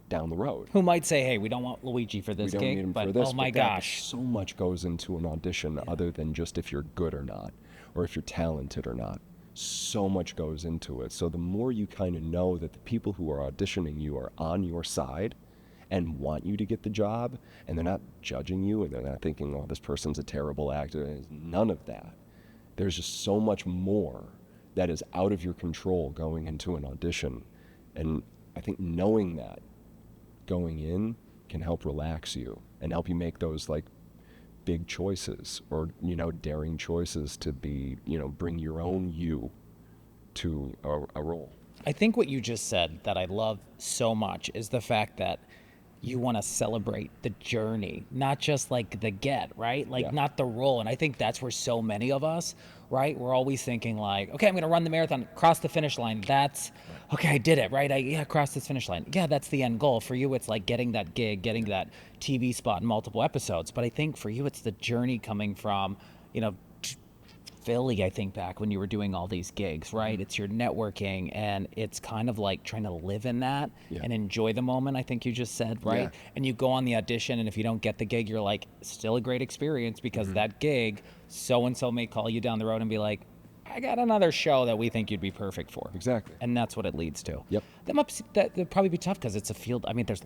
down the road.
Who might say, hey, we don't want Luigi for this
We don't
gig,
need him
but
for this,
oh my
but
gosh.
so much goes into an audition, other than just if you're good or not, or if you're talented or not. So much goes into it. So the more you kind of know that the people who are auditioning you are on your side and want you to get the job, and they're not judging you, and they're not thinking, oh, this person's a terrible actor. None of that. There's just so much more that is out of your control going into an audition. And I think knowing that going in can help relax you and help you make those like big choices, or, you know, daring choices to be, you know, bring your own you to a role.
I think what you just said that I love so much is the fact that you want to celebrate the journey, not just like the get, right? Like not the role. And I think that's where so many of us, right? We're always thinking like, okay, I'm going to run the marathon, cross the finish line. That's, okay, I did it, right? I crossed this finish line. Yeah, that's the end goal. For you, it's like getting that gig, getting that TV spot in multiple episodes. But I think for you, it's the journey coming from, you know,
Philly, I think, back when you were doing all these gigs, right? It's your networking, and it's kind of like trying to live in that and enjoy the moment, I think you just said, right?
Yeah.
And you go on the audition, and if you don't get the gig, you're like, still a great experience because that gig, so-and-so may call you down the road and be like, I got another show that we think you'd be perfect for.
Exactly.
And that's what it leads to.
Yep.
That'd probably be tough because it's a field. I mean, there's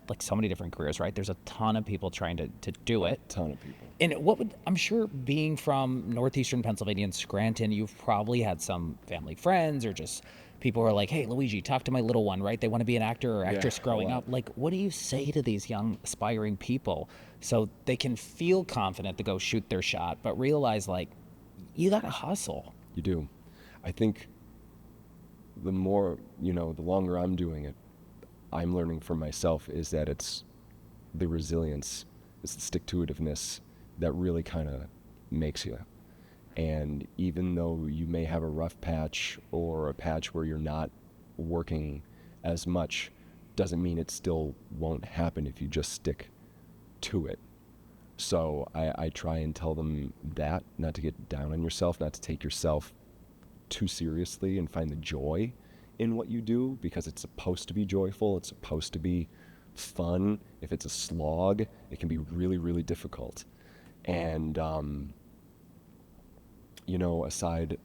like so many different careers, right? There's a ton of people trying to do it.
Ton of people.
And I'm sure being from northeastern Pennsylvania and Scranton, you've probably had some family friends or just people who are like, hey, Luigi, talk to my little one, right? They want to be an actor or actress growing up. Like, what do you say to these young aspiring people so they can feel confident to go shoot their shot, but realize like, you got to hustle.
You do. I think the more, the longer I'm doing it, I'm learning for myself is that it's the resilience, it's the stick-to-itiveness that really kind of makes you. And even though you may have a rough patch or a patch where you're not working as much, doesn't mean it still won't happen if you just stick to it. So I try and tell them that, not to get down on yourself, not to take yourself too seriously, and find the joy in what you do, because it's supposed to be joyful, it's supposed to be fun. If it's a slog, it can be really, really difficult. And, aside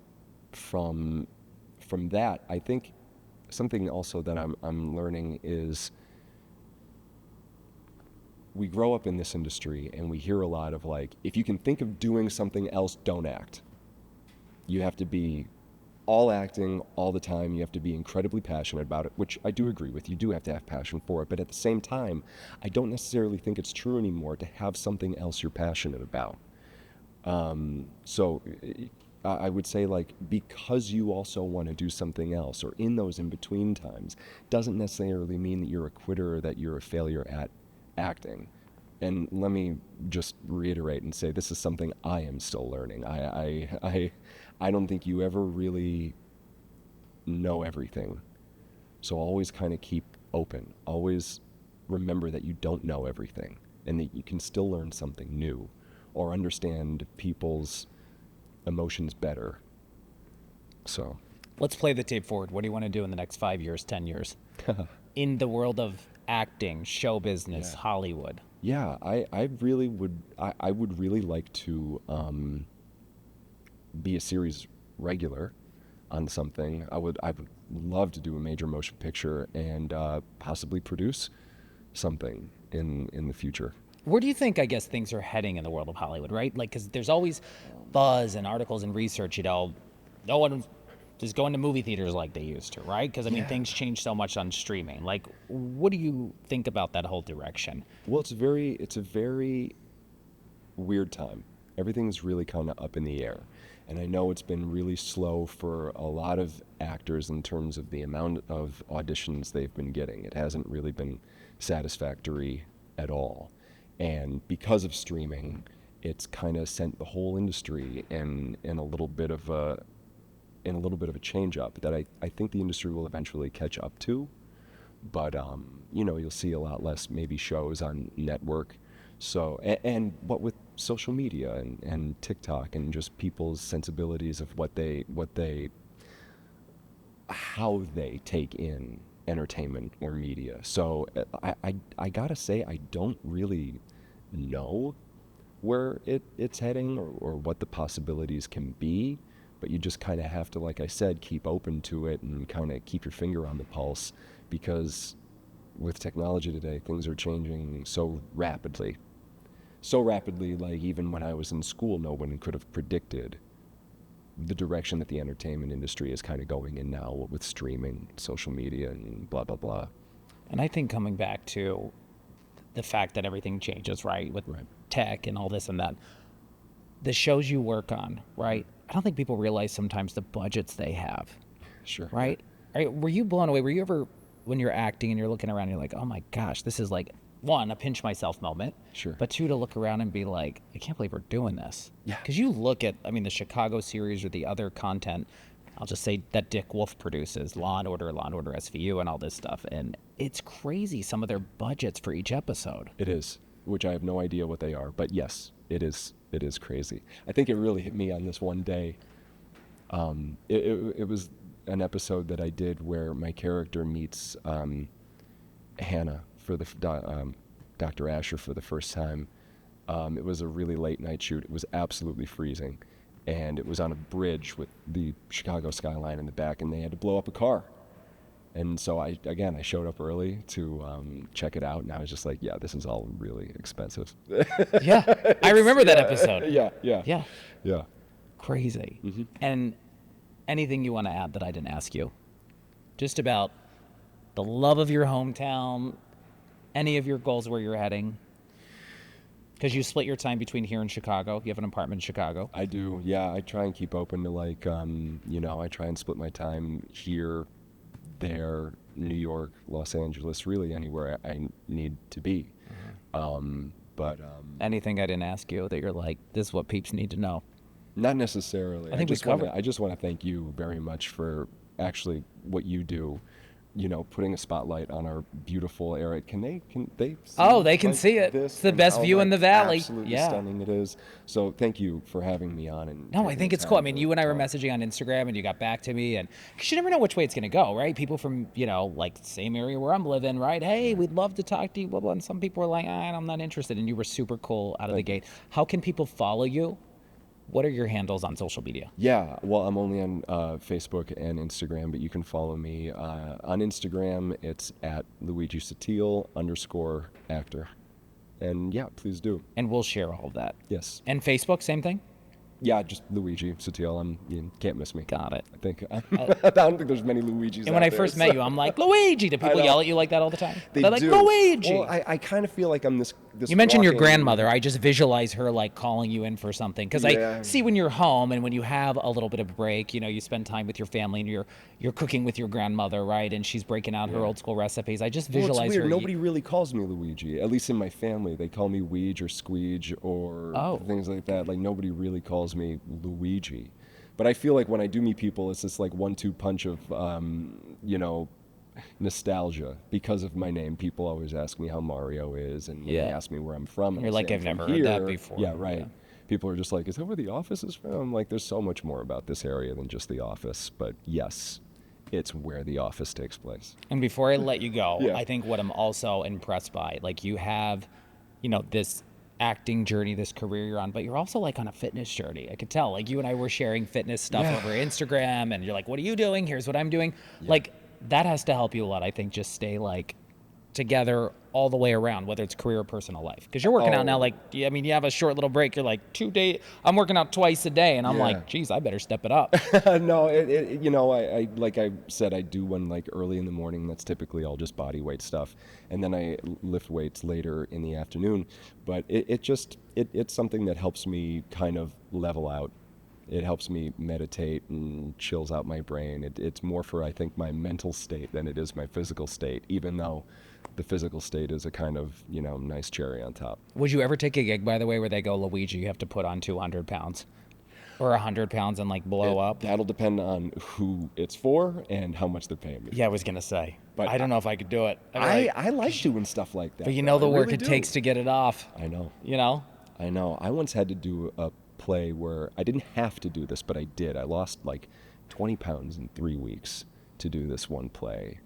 from that, I think something also that I'm learning is we grow up in this industry and we hear a lot of like, if you can think of doing something else, don't act. You have to be all acting all the time. You have to be incredibly passionate about it, which I do agree with. You do have to have passion for it. But at the same time, I don't necessarily think it's true anymore to have something else you're passionate about. So I would say, like, because you also want to do something else, or in those in-between times, doesn't necessarily mean that you're a quitter or that you're a failure at acting. And let me just reiterate and say this is something I am still learning. I don't think you ever really know everything. So always kind of keep open. Always remember that you don't know everything and that you can still learn something new or understand people's emotions better. So
let's play the tape forward. What do you want to do in the next 5 years, 10 years? In the world of acting, show business, Hollywood.
Yeah, I really would. I would really like to be a series regular on something. I would love to do a major motion picture and possibly produce something in the future.
Where do you think, I guess, things are heading in the world of Hollywood, right? Like, because there's always buzz and articles and research, no one is going to movie theaters like they used to, right? Because, I mean, things change so much on streaming. Like, what do you think about that whole direction?
Well, it's a very weird time. Everything's really kind of up in the air. And I know it's been really slow for a lot of actors in terms of the amount of auditions they've been getting. It hasn't really been satisfactory at all. And because of streaming, it's kind of sent the whole industry in a little bit of a change up that I think the industry will eventually catch up to. But you'll see a lot less maybe shows on network. So and what with social media and TikTok and just people's sensibilities of how they take in entertainment or media. So I gotta say, I don't really know where it's heading or what the possibilities can be, but you just kind of have to, like I said, keep open to it and kind of keep your finger on the pulse, because with technology today, things are changing so rapidly, like even when I was in school, no one could have predicted the direction that the entertainment industry is kind of going in now with streaming, social media, and blah, blah, blah.
And I think coming back to the fact that everything changes, right, with tech and all this and that, the shows you work on, right, I don't think people realize sometimes the budgets they have.
Sure.
Right? Were you blown away? Were you ever, when you're acting and you're looking around, you're like, oh my gosh, this is like, one, a pinch myself moment.
Sure.
But two, to look around and be like, I can't believe we're doing this.
Yeah.
Because you look at, the Chicago series or the other content, I'll just say that Dick Wolf produces, Law & Order SVU, and all this stuff. And it's crazy, some of their budgets for each episode.
It is, which I have no idea what they are. But yes, it is crazy. I think it really hit me on this one day. It was an episode that I did where my character meets Hannah for Dr. Asher for the first time. It was a really late night shoot. It was absolutely freezing, and it was on a bridge with the Chicago skyline in the back, and they had to blow up a car. And so I showed up early to check it out, and I was just like, yeah, this is all really expensive.
Yeah, I remember that episode.
Yeah.
Crazy.
Mm-hmm.
And anything you want to add that I didn't ask you? Just about the love of your hometown, any of your goals where you're heading? Because you split your time between here and Chicago. You have an apartment in Chicago.
I do, yeah. I try and keep open to I try and split my time here, there, New York, Los Angeles, really anywhere I need to be. But
anything I didn't ask you that you're like, this is what peeps need to know?
Not necessarily.
I think we covered.
I just want to thank you very much for actually what you do. Putting a spotlight on our beautiful area. Can they see
they can see it. It's the best view in the valley.
Absolutely stunning it is. So thank you for having me on. And
no, I think it's cool. I mean, you and I were messaging on Instagram, and you got back to me, and because you never know which way it's going to go, right? People from like the same area where I'm living, right? Hey, we'd love to talk to you, blah blah. And some people were like, I'm not interested, and you were super cool out of the gate. How can people follow you? What are your handles on social media?
Yeah, well, I'm only on Facebook and Instagram, but you can follow me. On Instagram, it's at Luigi Sottile _actor. And yeah, please do.
And we'll share all of that.
Yes.
And Facebook, same thing?
Yeah, just Luigi Sottile. You can't miss me.
Got it.
I think I don't think there's many Luigis.
And when I first met you, I'm like, Luigi. Do people yell at you like that all the time? They're like,
do.
Luigi.
Well, I kind of feel like I'm this.
You mentioned your
walking-
grandmother. I just visualize her like calling you in for something because I see when you're home and when you have a little bit of a break, you spend time with your family and you're cooking with your grandmother, right? And she's breaking out her old school recipes. I just visualize
it's weird.
her.
Nobody really calls me Luigi, at least in my family. They call me Weege or Squeege or things like that. Like nobody really calls me Luigi. But I feel like when I do meet people, it's this like 1-2 punch of nostalgia because of my name. People always ask me how Mario is, and they ask me where I'm from. And
You're like, I've never heard that before.
Yeah, right. Yeah. People are just like, is that where The Office is from? I'm like, there's so much more about this area than just The Office. But yes, it's where The Office takes place.
And before I let you go, I think what I'm also impressed by, like you have, this acting journey, this career you're on, but you're also like on a fitness journey. I could tell, like you and I were sharing fitness stuff over Instagram, and you're like, what are you doing? Here's what I'm doing. Yeah. Like that has to help you a lot. I think just stay like together all the way around, whether it's career or personal life. Because you're working out now, like, I mean, you have a short little break. You're like 2 days. I'm working out twice a day, and I'm like, geez, I better step it up.
No, I like I said, I do one like early in the morning. That's typically all just body weight stuff, and then I lift weights later in the afternoon. But it's something that helps me kind of level out. It helps me meditate and chills out my brain. It's more for, I think, my mental state than it is my physical state, even though the physical state is a kind of, nice cherry on top.
Would you ever take a gig, by the way, where they go, Luigi, you have to put on 200 pounds or 100 pounds and like blow up?
That'll depend on who it's for and how much they're paying me.
Yeah, I was going to say. But I don't know if I could do it.
I like doing stuff like that.
But the work it takes to get it off.
I know.
I
know. I once had to do a play where I didn't have to do this, but I did. I lost like 20 pounds in 3 weeks to do this one play.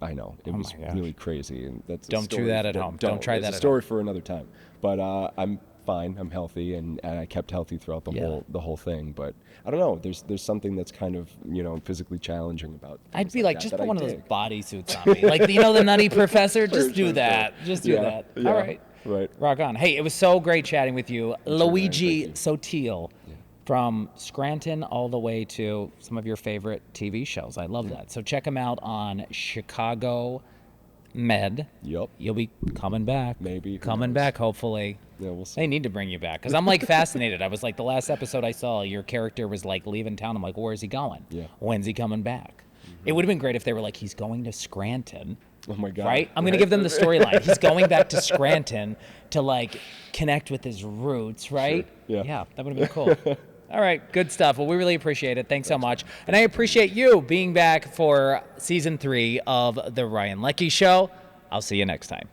I know it was really crazy, and that's
don't do that at home. Don't try that.
It's a story for another time. But I'm fine. I'm healthy, and I kept healthy throughout the whole thing. But I don't know. There's something that's kind of physically challenging about.
I'd be like just put one of those bodysuits on me, like the Nutty Professor. Just do that. Just do that.
Yeah.
All right.
Right.
Rock on. Hey, it was so great chatting with you. Luigi Sottile from Scranton all the way to some of your favorite TV shows. I love that. So check him out on Chicago Med.
Yep.
You'll be coming back.
Maybe.
Coming back, hopefully.
Yeah, we'll see.
They need to bring you back because I'm like fascinated. I was like, the last episode I saw, your character was like leaving town. I'm like, where's he going?
Yeah.
When's he coming back? Mm-hmm. It would have been great if they were like, he's going to Scranton.
Oh my God.
Right? I'm going to give them the storyline. He's going back to Scranton to like connect with his roots, right?
Sure.
Yeah, that would have been cool. All right, good stuff. Well, we really appreciate it. Thanks so much. And I appreciate you being back for season 3 of The Ryan Leckey Show. I'll see you next time.